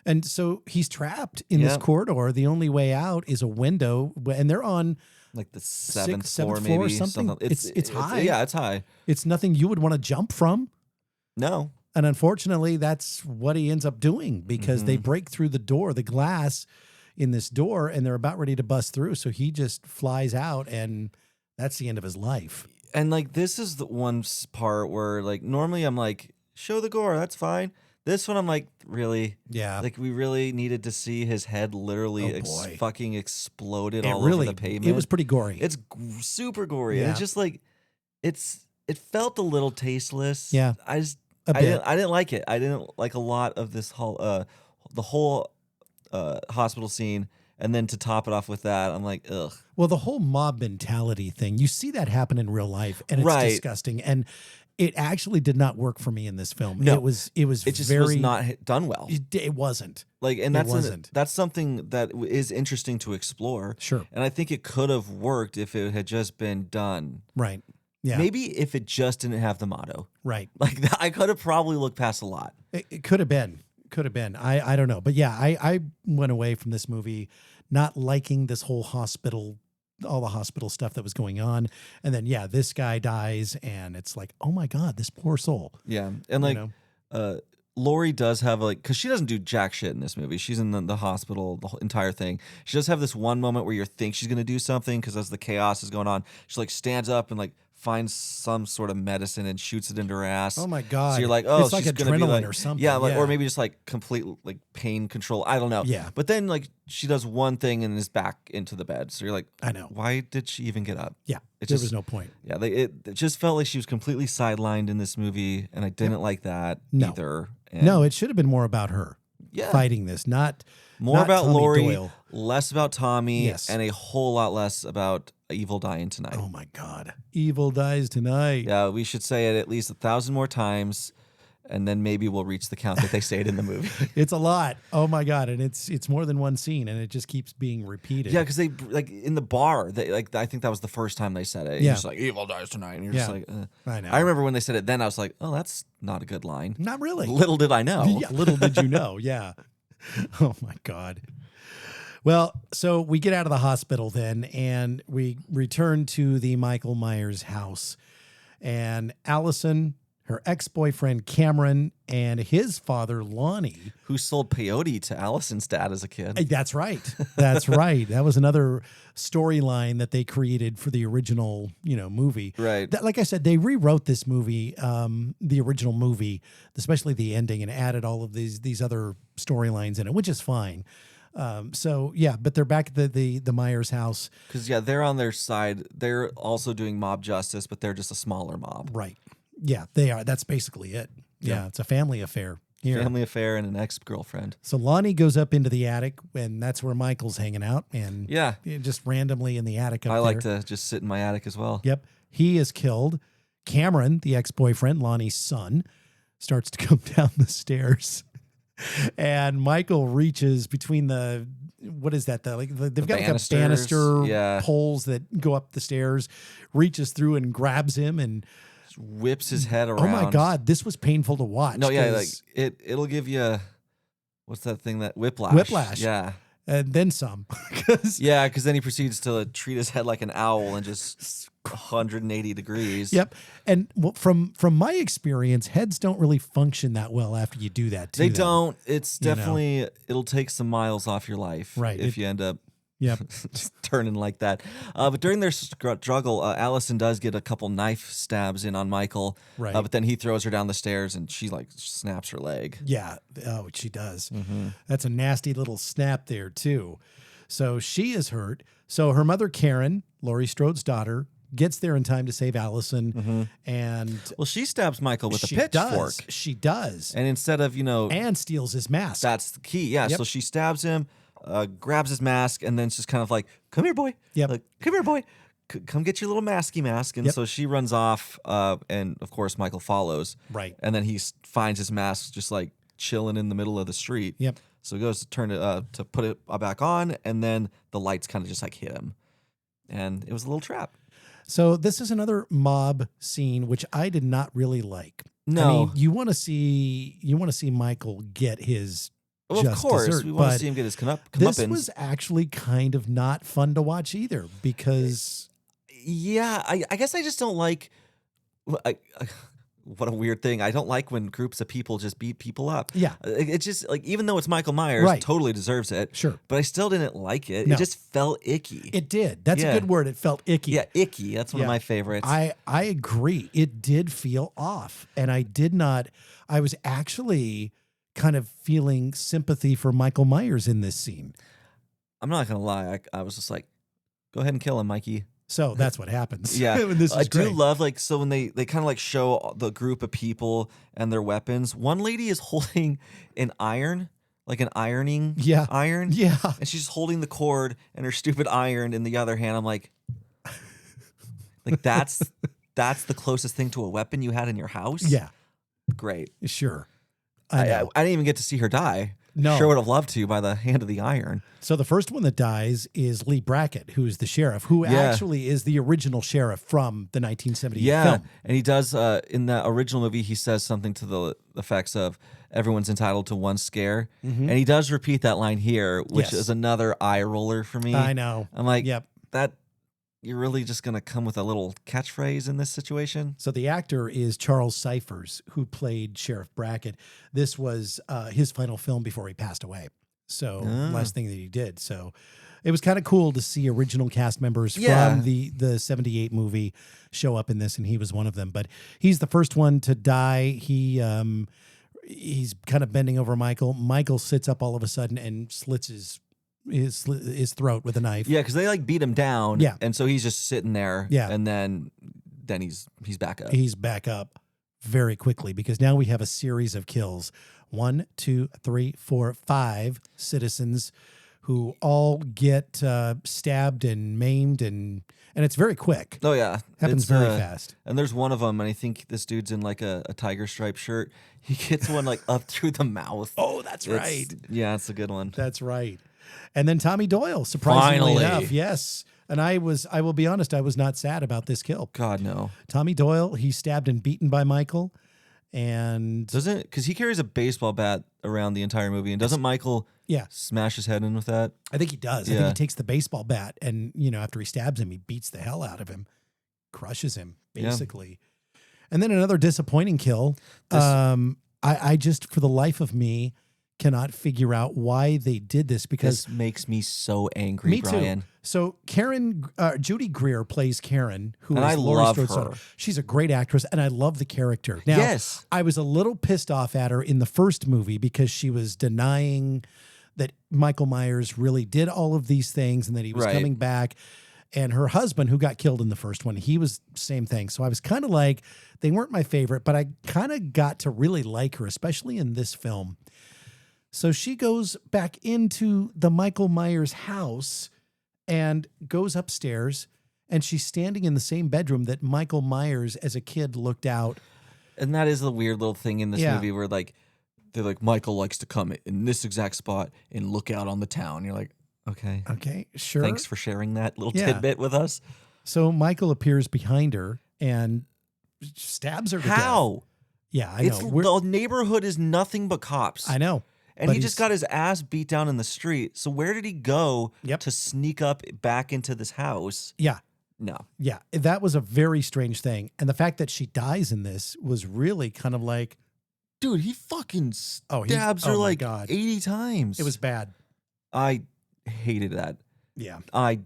And so he's trapped in this Yeah. corridor. The only way out is a window, and they're on Like the seventh seventh floor, floor or maybe something? It's high. Yeah, it's high. It's nothing you would want to jump from. No, And unfortunately, that's what he ends up doing because they break through the door, the glass in this door, and they're about ready to bust through. So he just flies out, and that's the end of his life. and like this is the one part where like normally I'm like, show the gore, that's fine. This one I'm like, really? Yeah. Like we really needed to see his head literally Oh, boy. fucking exploded It all really, over the pavement. it was pretty gory. It's super gory. And Yeah. it's just like it felt a little tasteless. Yeah. I just A I bit. didn't like it. I didn't like a lot of this whole the whole hospital scene. And then to top it off with that, I'm like, ugh. Well, the whole mob mentality thing, you see that happen in real life, and it's Right. disgusting. And it actually did not work for me in this film. No. It was It just very was not done well. It wasn't. Like, and It wasn't. that's something that is interesting to explore. Sure. And I think it could have worked if it had just been done. Right. Yeah. Maybe if it just didn't have the motto. Right. Like I could have probably looked past a lot. It could have been. Could have been. I don't know. But yeah, I went away from this movie not liking this whole hospital, all the hospital stuff that was going on. And then, yeah, this guy dies, and it's like, oh my God, this poor soul. Yeah. And like know? Lori does have like, because she doesn't do jack shit in this movie. She's in the hospital, the whole entire thing. She does have this one moment where you think she's going to do something because as the chaos is going on, she like stands up and like finds some sort of medicine and shoots it into her ass. Oh my God. So you're like, oh, it's like she's gonna be adrenaline like, or something. Yeah, like, or maybe just like complete like pain control. I don't know. Yeah. But then like she does one thing and is back into the bed. So you're like, I know. Why did she even get up? Yeah. It There just- was no point. Yeah, it just felt like she was completely sidelined in this movie, and I didn't like that No. either. And No, it should have been more about her Yeah. fighting this, not more about Tommy Lori, Doyle. less about Tommy, Yes. and a whole lot less about Evil dying tonight. Oh my God. Evil dies tonight. Yeah, we should say it at least 1,000 more times, and then maybe we'll reach the count that they say it in the movie. It's a lot. Oh my God. And it's more than one scene, and it just keeps being repeated. Yeah, because they like in the bar. They like I think that was the first time they said it. Yeah. You're just like Evil dies tonight, and you're just Yeah. like, I know. I remember when they said it. Then I was like, oh, that's not a good line. Not really. Little did I know. Yeah, little did you know. Yeah. Oh my God. Well, so we get out of the hospital then, and we return to the Michael Myers house. And Allison, her ex-boyfriend Cameron, and his father Lonnie. Who sold peyote to Allison's dad as a kid? That's right. That's right. That was another storyline that they created for the original, movie. Right. Like I said, they rewrote this movie, the original movie, especially the ending, and added all of these other storylines in it, which is fine. So yeah, but they're back at the Myers house. Because they're on their side. They're also doing mob justice, but they're just a smaller mob. Right. Yeah, they are. That's basically it. Yeah, it's a family affair here. Family affair and an ex-girlfriend. So Lonnie goes up into the attic, and that's where Michael's hanging out, and Yeah. just randomly in the attic up I there. like to just sit in my attic as well. Yep. He is killed. Cameron, the ex-boyfriend, Lonnie's son, starts to come down the stairs. And Michael reaches between what is that? They've got like a banister poles that go up the stairs, reaches through and grabs him and whips his head around. Oh my God, this was painful to watch. No, yeah, like it'll give you what's that thing that whiplash? Whiplash. Yeah. And then some. Because then he proceeds to treat his head like an owl and just 180 degrees. Yep. And from my experience, heads don't really function that well after you do that to They them. don't. It's definitely, it'll take some miles off your life. Right. If you end up Yep. turning like that. But during their struggle, Allison does get a couple knife stabs in on Michael. Right. But then he throws her down the stairs and she like snaps her leg. Yeah. Oh, she does. Mm-hmm. That's a nasty little snap there too. So she is hurt. So her mother, Karen, Laurie Strode's daughter, gets there in time to save Allison. Mm-hmm. And well, she stabs Michael with a pitchfork. She does. And instead of, and steals his mask. That's the key. Yeah. Yep. So she stabs him. Grabs his mask and then it's just kind of like, come here, boy. Yep. Like, come here, boy. Come get your little masky mask. And so she runs off. And of course, Michael follows. Right. And then he finds his mask just like chilling in the middle of the street. Yep. So he goes to turn it to put it back on. And then the lights kind of just like hit him. And it was a little trap. So this is another mob scene, which I did not really like. No. I mean, you want to see Michael get his Well, of course, dessert, we want but to see him get his comeuppance. this was actually kind of not fun to watch either because... Yeah, I guess I just don't like... what a weird thing. I don't like when groups of people just beat people up. Yeah. It's just, like, even though it's Michael Myers, Right. totally deserves it. Sure. But I still didn't like it. No. It just felt icky. It did. That's a good word. It felt icky. Yeah, icky. That's one of my favorites. I agree. It did feel off. And I was actually kind of feeling sympathy for Michael Myers in this scene. I'm not going to lie. I was just like, go ahead and kill him, Mikey. So that's what happens. Yeah. This is I do great. love, like, so when they kind of like show the group of people and their weapons, one lady is holding an iron, like an ironing iron. Yeah. And she's holding the cord and her stupid iron in the other hand. I'm like that's the closest thing to a weapon you had in your house? Yeah. Great. Sure. I didn't even get to see her die. No. Sure would have loved to by the hand of the iron. So the first one that dies is Lee Brackett, who is the sheriff, who actually is the original sheriff from the 1978 film. And he does, in the original movie, he says something to the effects of, everyone's entitled to one scare. Mm-hmm. And he does repeat that line here, which is another eye roller for me. I know. I'm like, yep. You're really just going to come with a little catchphrase in this situation? So the actor is Charles Cyphers, who played Sheriff Brackett. This was his final film before he passed away. So last thing that he did. So it was kind of cool to see original cast members from the 78 movie show up in this, and he was one of them. But he's the first one to die. He's kind of bending over Michael. Michael sits up all of a sudden and slits his throat with a knife. Yeah, because they like beat him down. Yeah. And so he's just sitting there. Yeah. And then he's back up. He's back up very quickly because now we have a series of kills. 1, 2, 3, 4, 5 citizens who all get stabbed and maimed, and it's very quick. Oh yeah, Happens very fast. And there's one of them, and I think this dude's in like a tiger stripe shirt. He gets one like up through the mouth. Oh, that's right. Yeah, it's a good one. That's right. And then Tommy Doyle, surprisingly Finally. enough, yes. And I will be honest, I was not sad about this kill. God no. Tommy Doyle, he's stabbed and beaten by Michael, and because he carries a baseball bat around the entire movie, and doesn't Michael smash his head in with that? I think he does. I Yeah. think he takes the baseball bat and, after he stabs him, he beats the hell out of him, crushes him, basically. Yeah. And then another disappointing kill. I just, for the life of me, cannot figure out why they did this because this makes me so angry, me Brian. Too. So Judy Greer plays Karen, who and is I Laurie love Strode's her. daughter. She's a great actress, and I love the character. Now, yes. I was a little pissed off at her in the first movie because she was denying that Michael Myers really did all of these things and that he was coming back. And her husband, who got killed in the first one, he was same thing. So I was kind of like, they weren't my favorite, but I kind of got to really like her, especially in this film. So she goes back into the Michael Myers house and goes upstairs, and she's standing in the same bedroom that Michael Myers as a kid looked out. And that is the weird little thing in this movie where like they're like, Michael likes to come in this exact spot and look out on the town. You're like, okay. Okay, sure. Thanks for sharing that little tidbit with us. So Michael appears behind her and stabs her to death. How? Yeah, I know. The neighborhood is nothing but cops. I know. And he just got his ass beat down in the street. So where did he go to sneak up back into this house? Yeah. No. Yeah, that was a very strange thing. And the fact that she dies in this was really kind of like... Dude, he fucking stabs her like 80 times. It was bad. I hated that. Yeah. I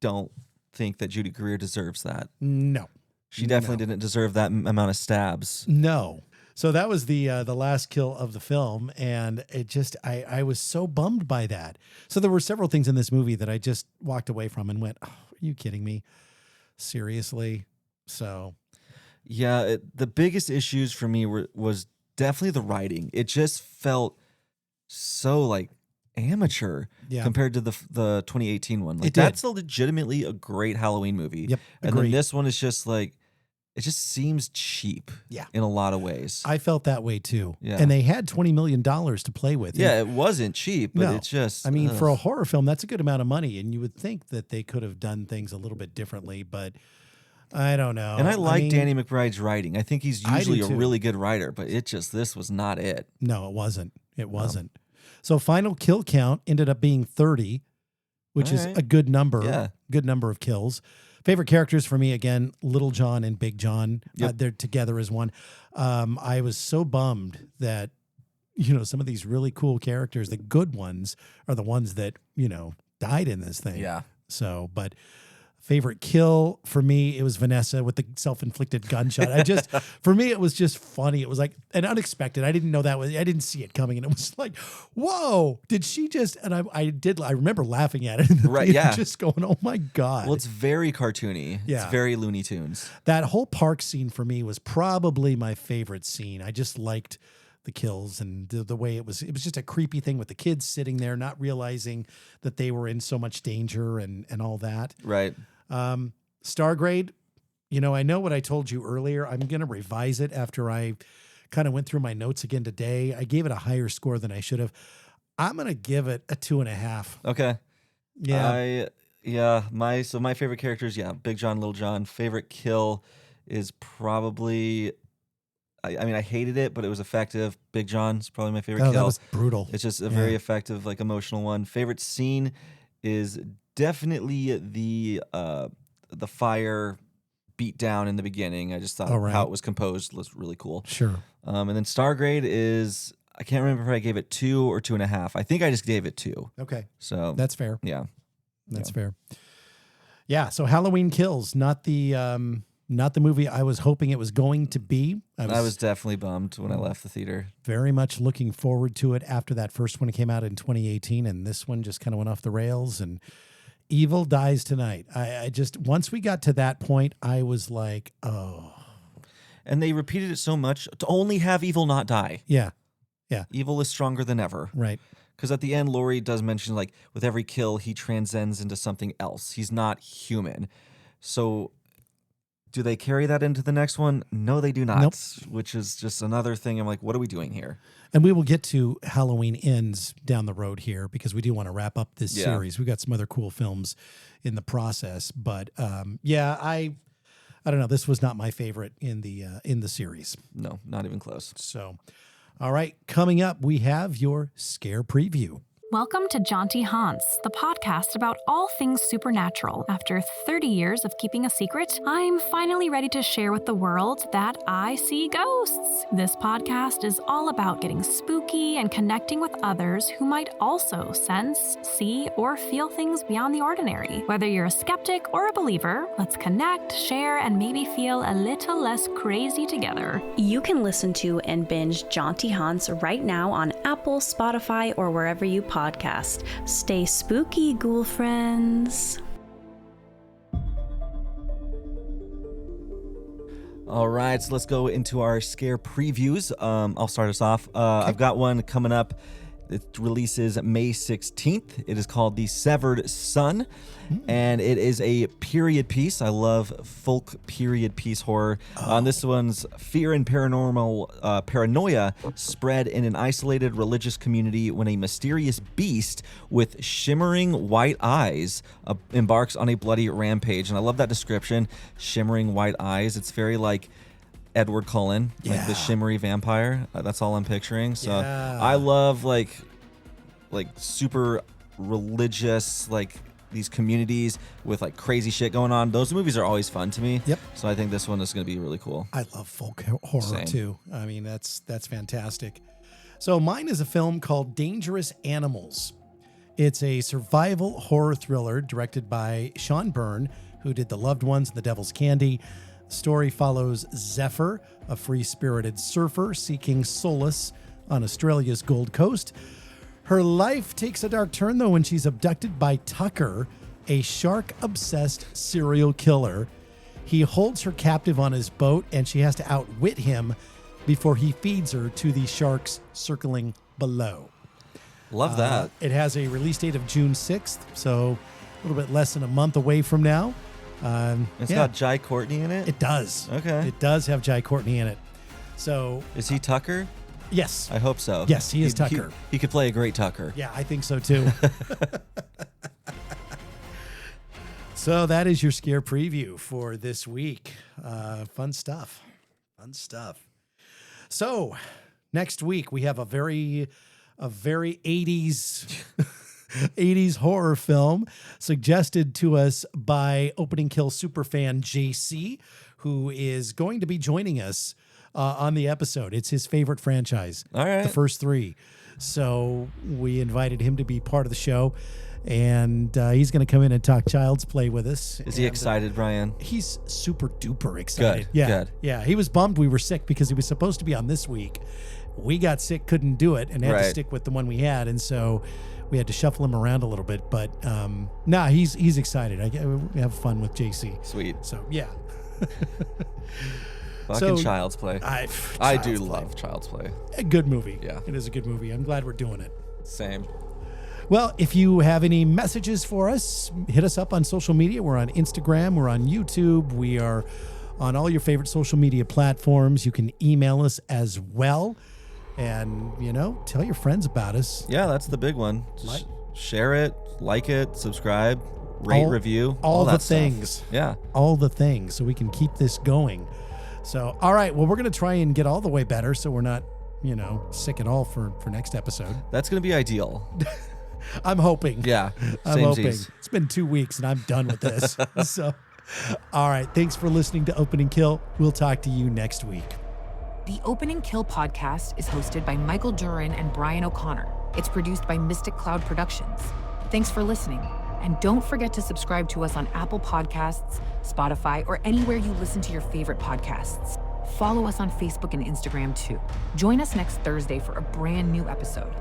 don't think that Judy Greer deserves that. No. She definitely didn't deserve that amount of stabs. No. So that was the last kill of the film, and it just I was so bummed by that. So there were several things in this movie that I just walked away from and went, "Oh, are you kidding me? Seriously?" So, yeah, the biggest issues for me was definitely the writing. It just felt so like amateur compared to the 2018 one. Like that's legitimately a great Halloween movie. Yep, and then this one is just like. It just seems cheap in a lot of ways. I felt that way too. Yeah. And they had $20 million to play with. Yeah, it wasn't cheap, but it's just... I mean, for a horror film, that's a good amount of money, and you would think that they could have done things a little bit differently, but I don't know. And I like Danny McBride's writing. I think he's usually a really good writer, but this was not it. No, it wasn't. It wasn't. So final kill count ended up being 30, which is a good number. Yeah. Good number of kills. Favorite characters for me, again, Little John and Big John. Yep. They're together as one. I was so bummed that, some of these really cool characters, the good ones, are the ones that, died in this thing. Yeah. So, but favorite kill for me, it was Vanessa with the self-inflicted gunshot. For me, it was just funny. It was like an unexpected. I didn't see it coming. And it was like, whoa, did she just, and I remember laughing at it. In the theater, just going, oh my God. Well, it's very cartoony. Yeah. It's very Looney Tunes. That whole park scene for me was probably my favorite scene. I just liked the kills and the way it was just a creepy thing with the kids sitting there, not realizing that they were in so much danger and all that. Right. Star grade, I know what I told you earlier. I'm going to revise it after I kind of went through my notes again today. I gave it a higher score than I should have. I'm going to give it a 2.5. Okay. Yeah. My favorite characters, Big John, Little John. Favorite kill is probably, I hated it, but it was effective. Big John's probably my favorite kill. That was brutal. It's just a very effective, like emotional one. Favorite scene is definitely the fire beat down in the beginning. I just thought how it was composed was really cool. Sure. And then star grade is, I can't remember if I gave it 2 or 2.5. I think I just gave it 2. Okay. So that's fair. Yeah. That's fair. Yeah. So Halloween Kills, not the movie I was hoping it was going to be. I was definitely bummed when I left the theater. Very much looking forward to it after that first one came out in 2018, and this one just kind of went off the rails, and evil dies tonight. I just, once we got to that point, I was like, oh. And they repeated it so much to only have evil not die. Yeah. Yeah. Evil is stronger than ever. Right. Because at the end, Laurie does mention, like, with every kill, he transcends into something else. He's not human. So do they carry that into the next one? No, they do not. Nope. Which is just another thing. I'm like, what are we doing here? And we will get to Halloween Ends down the road here because we do want to wrap up this series. We've got some other cool films in the process. But I don't know. This was not my favorite in the series. No, not even close. So, all right. Coming up, we have your scare preview. Welcome to Jaunty Haunts, the podcast about all things supernatural. After 30 years of keeping a secret, I'm finally ready to share with the world that I see ghosts. This podcast is all about getting spooky and connecting with others who might also sense, see, or feel things beyond the ordinary. Whether you're a skeptic or a believer, let's connect, share, and maybe feel a little less crazy together. You can listen to and binge Jaunty Haunts right now on Apple, Spotify, or wherever you podcast. Stay spooky, ghoul friends. All right, so let's go into our scare previews. I'll start us off. I've got one coming up It releases May 16th. It is called The Severed Son, and it is a period piece. I love folk period piece horror. This one's fear and paranoia spread in an isolated religious community when a mysterious beast with shimmering white eyes embarks on a bloody rampage. And I love that description, shimmering white eyes. It's very like Edward Cullen, like the shimmery vampire. That's all I'm picturing. So I love like super religious, like these communities with like crazy shit going on. Those movies are always fun to me. Yep. So I think this one is going to be really cool. I love folk horror Same. too. I mean, that's fantastic. So mine is a film called Dangerous Animals. It's a survival horror thriller directed by Sean Byrne, who did The Loved Ones and The Devil's Candy. The story follows Zephyr, a free-spirited surfer seeking solace on Australia's Gold Coast. Her life takes a dark turn, though, when she's abducted by Tucker, a shark-obsessed serial killer. He holds her captive on his boat, and she has to outwit him before he feeds her to the sharks circling below. Love that. It has a release date of June 6th, so a little bit less than a month away from now. It's got Jai Courtney in it? It does. Okay. It does have Jai Courtney in it. So Is he Tucker? yes. I hope so. Yes, he is Tucker. He could play a great Tucker. Yeah, I think so too. So that is your scare preview for this week. Fun stuff. Fun stuff. So next week we have a very 80s 80s horror film suggested to us by Opening Kill superfan JC, who is going to be joining us on the episode. It's his favorite franchise. All right. The first three. So we invited him to be part of the show, and he's going to come in and talk Child's Play with us. Is he excited, Brian? He's super duper excited. Good, Yeah. good. Yeah. He was bummed we were sick because he was supposed to be on this week. We got sick, couldn't do it, and had to Right. stick with the one we had. And so we had to shuffle him around a little bit. But he's excited. We have fun with JC. Sweet. So, yeah. Fucking Child's Play. I do Child's Play. love Child's Play. A good movie. Yeah. It is a good movie. I'm glad we're doing it. Same. Well, if you have any messages for us, hit us up on social media. We're on Instagram. We're on YouTube. We are on all your favorite social media platforms. You can email us as well. And, tell your friends about us. Yeah, that's the big one. Share it, like it, subscribe, rate, review. All the that stuff. things. Yeah. All the things, so we can keep this going. So, all right. Well, we're going to try and get all the way better so we're not, sick at all for next episode. That's going to be ideal. I'm hoping. Yeah. I'm hoping. Samesies. It's been 2 weeks and I'm done with this. So, all right. Thanks for listening to Open and Kill. We'll talk to you next week. The Opening Kill podcast is hosted by Michael Duran and Brian O'Connor. It's produced by Mystic Cloud Productions. Thanks for listening. And don't forget to subscribe to us on Apple Podcasts, Spotify, or anywhere you listen to your favorite podcasts. Follow us on Facebook and Instagram too. Join us next Thursday for a brand new episode.